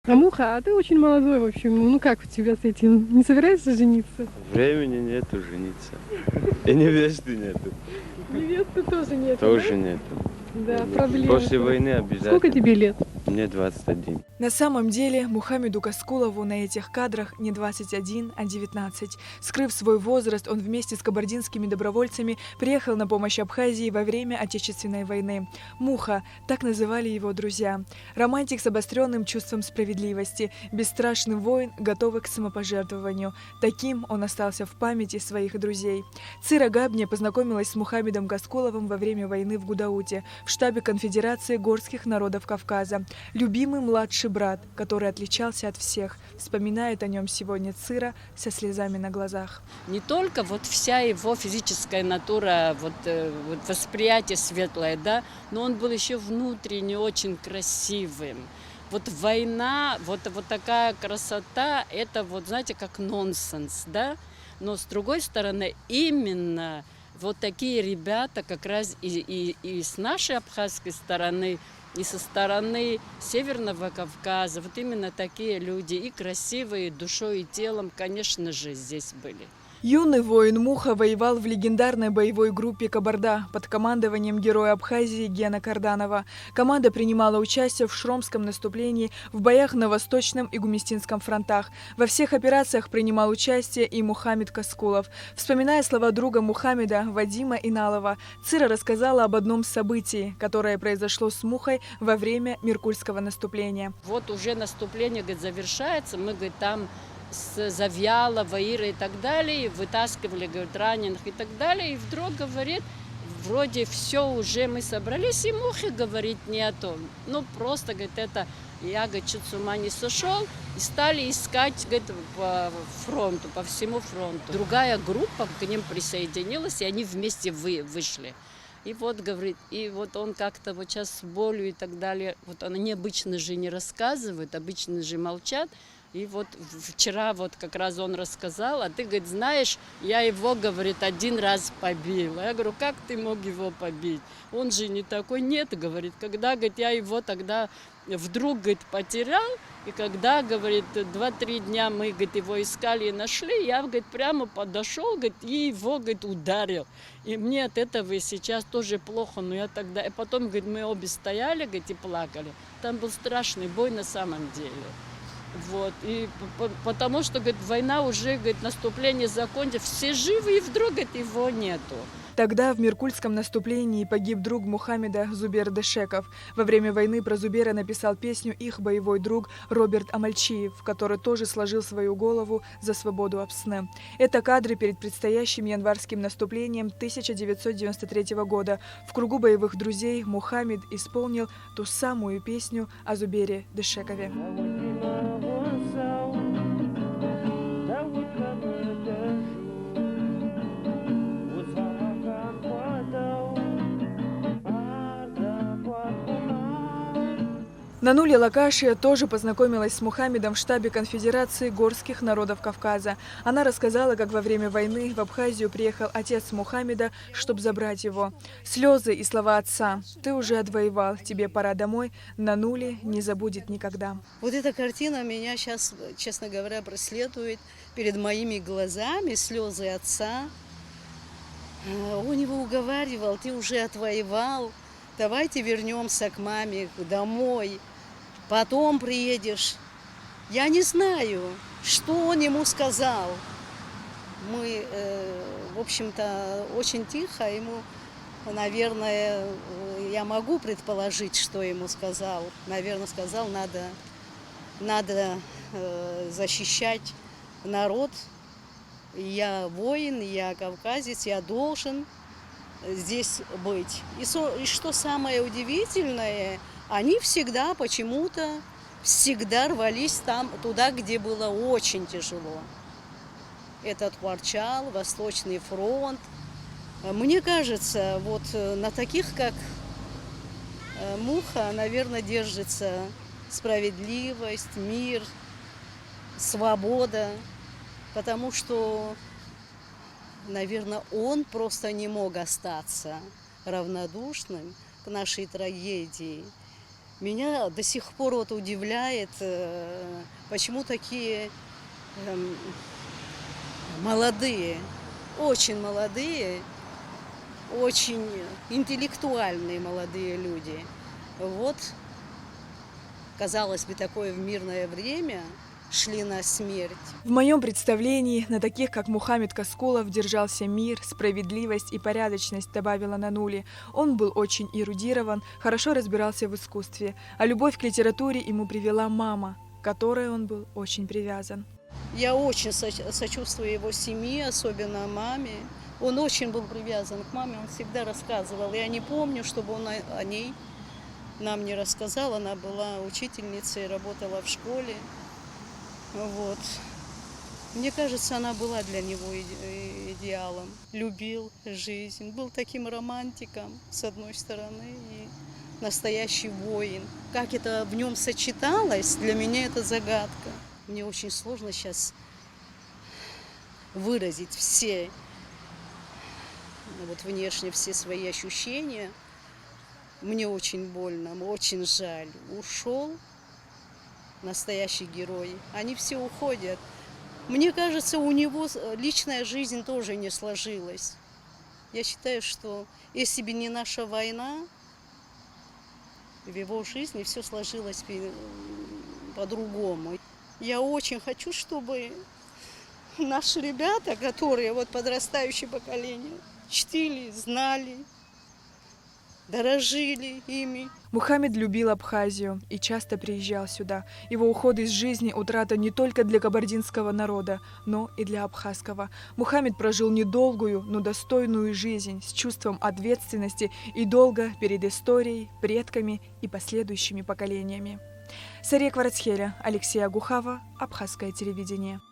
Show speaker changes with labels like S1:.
S1: А Муха, а ты очень молодой, в общем. Ну как у тебя с этим? Не собираешься жениться?
S2: Времени нету жениться. И невесты нету.
S1: Невесты тоже нет,
S2: Тоже
S1: да?
S2: нету.
S1: Да, проблема.
S2: После войны обязательно.
S1: Сколько тебе лет?
S2: Мне 21.
S3: На самом деле Мухаммеду Каскулову на этих кадрах не 21, а 19. Скрыв свой возраст, он вместе с кабардинскими добровольцами приехал на помощь Абхазии во время Отечественной войны. Муха – так называли его друзья. Романтик с обостренным чувством справедливости, бесстрашный воин, готовый к самопожертвованию. Таким он остался в памяти своих друзей. Цира Габня познакомилась с Мухаммедом Каскуловым во время войны в Гудауте, в штабе Конфедерации горских народов Кавказа. Любимый младший брат, который отличался от всех, вспоминает о нем сегодня Цира со слезами на глазах.
S4: Не только вот вся его физическая натура, вот восприятие светлое, да, но он был еще внутренне очень красивым. Вот война, вот такая красота, это вот, знаете, как нонсенс, да, но с другой стороны, именно вот такие ребята как раз и с нашей абхазской стороны, и со стороны Северного Кавказа, вот именно такие люди, и красивые душой и телом, конечно же, здесь были.
S3: Юный воин Муха воевал в легендарной боевой группе «Кабарда» под командованием героя Абхазии Гена Карданова. Команда принимала участие в Шромском наступлении, в боях на Восточном и Гумистинском фронтах. Во всех операциях принимал участие и Мухаммед Каскулов. Вспоминая слова друга Мухаммеда, Вадима Иналова, Цира рассказала об одном событии, которое произошло с Мухой во время Миркульского наступления.
S4: Вот уже наступление, говорит, завершается, мы, говорит, там с Завьялова, Ира и так далее, вытаскивали, говорит, раненых и так далее, и вдруг, говорит, вроде все уже мы собрались, и Мухи, говорит, нету. Ну, просто, говорит, это, я, говорит, чуть с ума не сошел, и стали искать, говорит, по фронту, по всему фронту. Другая группа к ним присоединилась, и они вместе вышли. И вот, говорит, и вот он как-то вот сейчас с болью и так далее, вот они обычно же не рассказывают, обычно же молчат. И вот вчера вот как раз он рассказал, а ты, говорит, знаешь, я его, говорит, один раз побил. Я говорю, как ты мог его побить? Он же не такой. Нет, говорит, когда, говорит, я его тогда вдруг, говорит, потерял, и когда, говорит, 2-3 дня мы, говорит, его искали и нашли, я, говорит, прямо подошел, говорит, и его, говорит, ударил. И мне от этого и сейчас тоже плохо, но я тогда... И потом, говорит, мы обе стояли, говорит, и плакали. Там был страшный бой на самом деле. Вот, и потому что, говорит, война уже, говорит, наступление закончилось, все живы, и вдруг, говорит, его нету.
S3: Тогда в Миркульском наступлении погиб друг Мухаммеда Зубер Дешеков. Во время войны про Зубера написал песню их боевой друг Роберт Амальчиев, который тоже сложил свою голову за свободу Апсне. Это кадры перед предстоящим январским наступлением 1993 года. В кругу боевых друзей Мухаммед исполнил ту самую песню о Зубере Дешекове. Нанули Лакашия тоже познакомилась с Мухаммедом в штабе Конфедерации горских народов Кавказа. Она рассказала, как во время войны в Абхазию приехал отец Мухаммеда, чтобы забрать его. Слезы и слова отца: «Ты уже отвоевал, тебе пора домой, Нанули не забудет никогда».
S5: Вот эта картина меня сейчас, честно говоря, преследует перед моими глазами, слезы отца. Он его уговаривал: ты уже отвоевал, давайте вернемся к маме домой, потом приедешь. Я не знаю, что он ему сказал. Мы, в общем-то, очень тихо ему, наверное, я могу предположить, что ему сказал. Наверное, сказал, надо защищать народ. Я воин, я кавказец, я должен здесь быть. И что самое удивительное, они всегда почему-то рвались туда, где было очень тяжело. Этот Кварчал, Восточный фронт. Мне кажется, вот на таких, как Муха, наверное, держится справедливость, мир, свобода, потому что, наверное, он просто не мог остаться равнодушным к нашей трагедии. Меня до сих пор вот удивляет, почему такие молодые, очень интеллектуальные молодые люди. Вот, казалось бы, такое в мирное время шли на смерть.
S3: В моем представлении на таких, как Мухаммед Каскулов, держался мир, справедливость и порядочность, добавила Нанули. Он был очень эрудирован, хорошо разбирался в искусстве, а любовь к литературе ему привела мама, к которой он был очень привязан.
S5: Я очень сочувствую его семье, особенно маме. Он очень был привязан к маме, он всегда рассказывал. Я не помню, чтобы он о ней нам не рассказал. Она была учительницей, работала в школе. Вот. Мне кажется, она была для него идеалом. Любил жизнь, был таким романтиком, с одной стороны, и настоящий воин. Как это в нем сочеталось, для меня это загадка. Мне очень сложно сейчас выразить все, вот внешне все свои ощущения. Мне очень больно, очень жаль. Ушел настоящий герой. Они все уходят. Мне кажется, у него личная жизнь тоже не сложилась. Я считаю, что если бы не наша война, в его жизни все сложилось по-другому. Я очень хочу, чтобы наши ребята, которые вот подрастающее поколение, чтили, знали, дорожили ими.
S3: Мухаммед любил Абхазию и часто приезжал сюда. Его уход из жизни – утрата не только для кабардинского народа, но и для абхазского. Мухаммед прожил недолгую, но достойную жизнь с чувством ответственности и долга перед историей, предками и последующими поколениями. Сария Кварацхеля, Алексей Агухава, Абхазское телевидение.